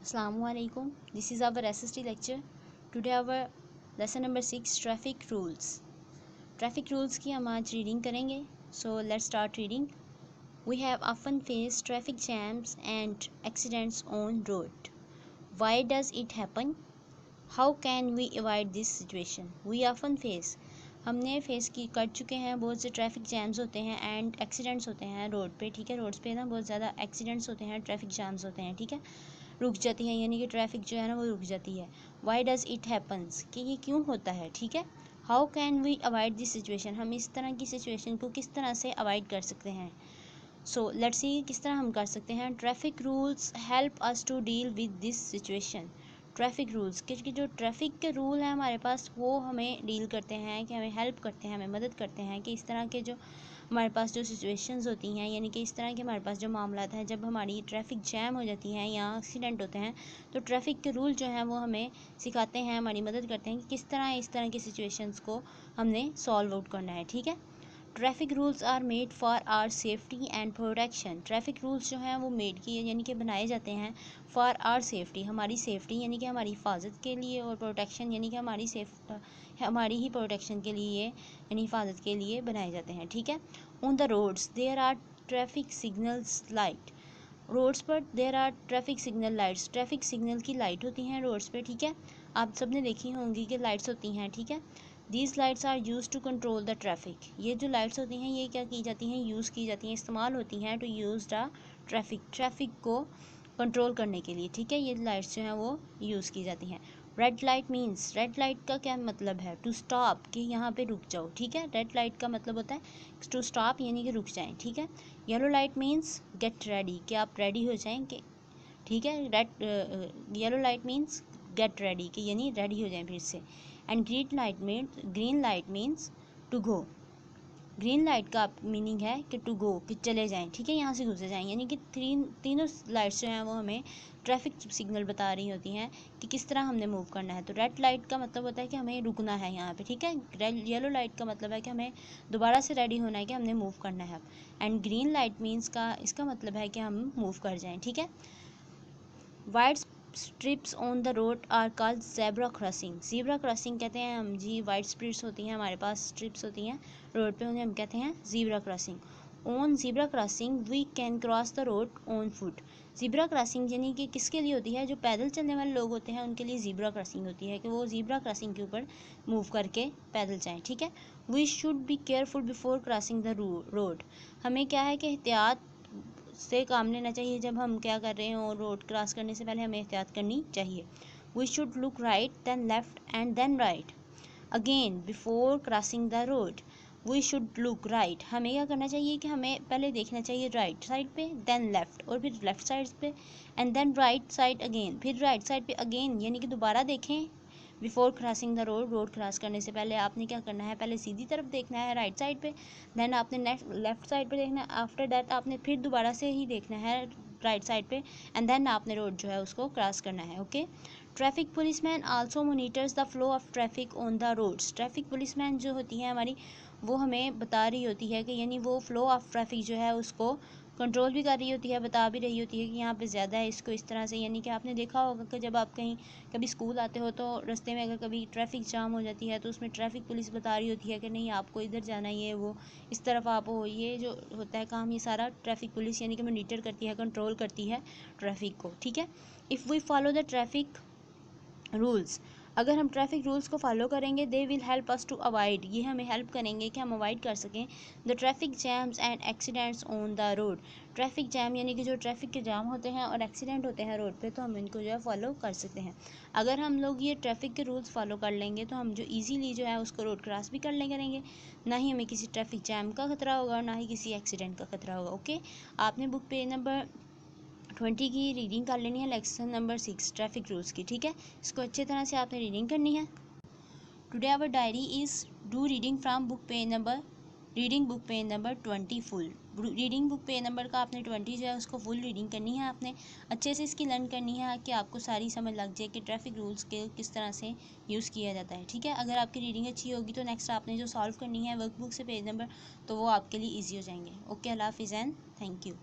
Assalamualaikum. This is our SST lecture. Today our lesson number 6 traffic rules. Traffic rules की हम आज reading करेंगे. So let's start reading. We have often faced traffic jams and accidents on road. Why does it happen? How can we avoid this situation? We often face. हमने face कर चुके हैं. बहुत से ट्रैफिक जैम्स होते हैं and accidents होते हैं रोड पे. ठीक है, रोड्स पे ना बहुत ज़्यादा एक्सीडेंट्स होते हैं, ट्रैफिक जैम्स होते हैं. ठीक है, रुक जाती है, यानी कि ट्रैफिक जो है ना वो रुक जाती है. वाई डज़ इट हैपन्स, कि ये क्यों होता है. ठीक है, how can we avoid this situation, हम इस तरह की सिचुएशन को किस तरह से अवॉइड कर सकते हैं. सो लेट्स सी किस तरह हम कर सकते हैं. Traffic rules help us to deal with this situation. Traffic rules, क्योंकि जो ट्रैफिक के रूल हैं हमारे पास वो हमें डील करते हैं, कि हमें हेल्प करते हैं, हमें मदद करते हैं कि इस तरह के जो हमारे पास जो सिचुएशंस होती हैं, यानी कि इस तरह के हमारे पास जो मामला हैं, जब हमारी ट्रैफिक जैम हो जाती हैं या एक्सीडेंट होते हैं, तो ट्रैफिक के रूल जो हैं वो हमें सिखाते हैं, हमारी मदद करते हैं कि किस तरह इस तरह की सिचुएशंस को हमने सॉल्व आउट करना है. ठीक है, traffic rules are made for our safety and protection. Traffic rules जो हैं वो मेड किए यानी कि बनाए जाते हैं फॉर आर सेफ्टी, हमारी सेफ्टी यानी कि हमारी हिफाजत के लिए, और प्रोटेक्शन यानी कि हमारी ही प्रोटेक्शन के लिए यानी हिफाजत के लिए बनाए जाते हैं. ठीक है, on the roads there are traffic signals light. Roads पर there are traffic signal lights. Traffic signal की लाइट होती हैं रोड्स पे. ठीक है, आप सब ने देखी होंगी कि लाइट्स होती हैं. ठीक है, these lights are use to control the traffic. ये जो लाइट्स होती हैं ये क्या की जाती हैं, यूज़ की जाती हैं, इस्तेमाल होती हैं टू यूज़ द ट्रैफिक को कंट्रोल करने के लिए. ठीक है, ये लाइट्स जो हैं वो यूज़ की जाती हैं. Red light means, red light का क्या मतलब है, टू स्टॉप, कि यहाँ पे रुक जाओ. ठीक है, रेड लाइट का मतलब होता है टू स्टॉप यानी कि रुक जाएं. ठीक है, yellow light means get ready, कि आप रेडी हो जाएं. कि ठीक है, yellow light means get ready, कि यानी रेडी हो जाएं फिर से. And green light means to go. Green light का मीनिंग है कि टू गो, कि चले जाएं. ठीक है, यहाँ से गुजर जाएं, यानी कि तीनों लाइट्स जो हैं वो हमें ट्रैफिक सिग्नल बता रही होती हैं कि किस तरह हमने मूव करना है. तो रेड लाइट का मतलब होता है कि हमें रुकना है यहाँ पे. ठीक है, येलो लाइट का मतलब है कि हमें दोबारा से रेडी होना है, कि हमने मूव करना है. एंड ग्रीन लाइट मीन्स का इसका मतलब है कि हम मूव कर जाएँ. ठीक है, white stripes on the road are called zebra crossing. Zebra crossing कहते हैं हम जी. वाइट स्ट्रिप्स होती हैं हमारे पास, स्ट्रिप्स होती हैं रोड पे, उन्हें हम कहते हैं zebra crossing. On zebra crossing we can cross the road on foot. Zebra crossing यानी कि किसके लिए होती है, जो पैदल चलने वाले लोग होते हैं उनके लिए ज़ेब्रा क्रॉसिंग होती है, कि वो ज़ेब्रा क्रॉसिंग के ऊपर मूव करके पैदल जाएँ. ठीक है, we should be careful before crossing the road. हमें क्या है कि एहतियात से काम लेना चाहिए. जब हम क्या कर रहे हो, रोड क्रॉस करने से पहले हमें एहतियात करनी चाहिए. We should look right then left and then right again before crossing the road. We should look right, हमें क्या करना चाहिए कि हमें पहले देखना चाहिए राइट साइड पे, देन लेफ्ट, और फिर लेफ्ट साइड पे, and then right side again, फिर राइट साइड पे अगेन, यानी कि दोबारा देखें. Before crossing the road cross करने से पहले आपने क्या करना है, पहले सीधी तरफ देखना है राइट साइड पे, देन आपने लेफ्ट साइड पे देखना है. आफ्टर दैट आपने फिर दोबारा से ही देखना है राइट साइड पे, एंड देन आपने रोड जो है उसको क्रॉस करना है. Okay, traffic policeman also monitors the flow of traffic on the roads. Traffic policeman जो होती है हमारी, वो हमें बता रही होती है कि यानी वो फ्लो ऑफ ट्रैफिक जो है उसको कंट्रोल भी कर रही होती है, बता भी रही होती है कि यहाँ पे ज़्यादा है, इसको इस तरह से. यानी कि आपने देखा होगा कि जब आप कभी स्कूल आते हो तो रास्ते में अगर कभी ट्रैफिक जाम हो जाती है तो उसमें ट्रैफिक पुलिस बता रही होती है कि नहीं आपको इधर जाना है, ये वो इस तरफ आप हो. ये जो होता है काम, ये सारा ट्रैफिक पुलिस यानी कि मॉनिटर करती है, कंट्रोल करती है ट्रैफिक को. ठीक है, if we follow the traffic rules, अगर हम ट्रैफिक रूल्स को फॉलो करेंगे, they will help us to avoid, ये हमें हेल्प करेंगे कि हम अवॉइड कर सकें the traffic jams and accidents on the road. Traffic jam यानी कि जो ट्रैफिक के जाम होते हैं और एक्सीडेंट होते हैं रोड पे, तो हम इनको जो है फॉलो कर सकते हैं. अगर हम लोग ये ट्रैफिक के रूल्स फॉलो कर लेंगे तो हम जो ईजीली जो है उसको रोड क्रॉस भी कर करेंगे. ना ही हमें किसी ट्रैफिक जैम का खतरा होगा और ना ही किसी एक्सीडेंट का खतरा होगा. ओके, आपने बुक पेज नंबर 20 की रीडिंग कर लेनी है, लेसन नंबर 6 ट्रैफिक रूल्स की. ठीक है, इसको अच्छी तरह से आपने रीडिंग करनी है. Today our diary is do reading from book page number 20 full. Reading book page number का आपने 20 जो है उसको फुल रीडिंग करनी है. आपने अच्छे से इसकी लर्न करनी है कि आपको सारी समझ लग जाए कि ट्रैफिक रूल्स के किस तरह से यूज़ किया जाता है. ठीक है, अगर आपकी रीडिंग अच्छी होगी तो नेक्स्ट आपने जो सॉल्व करनी है वर्कबुक से पेज नंबर, तो वो आपके लिए ईजी हो जाएंगे. ओके, अल्लाह हाफिज़ एंड थैंक यू.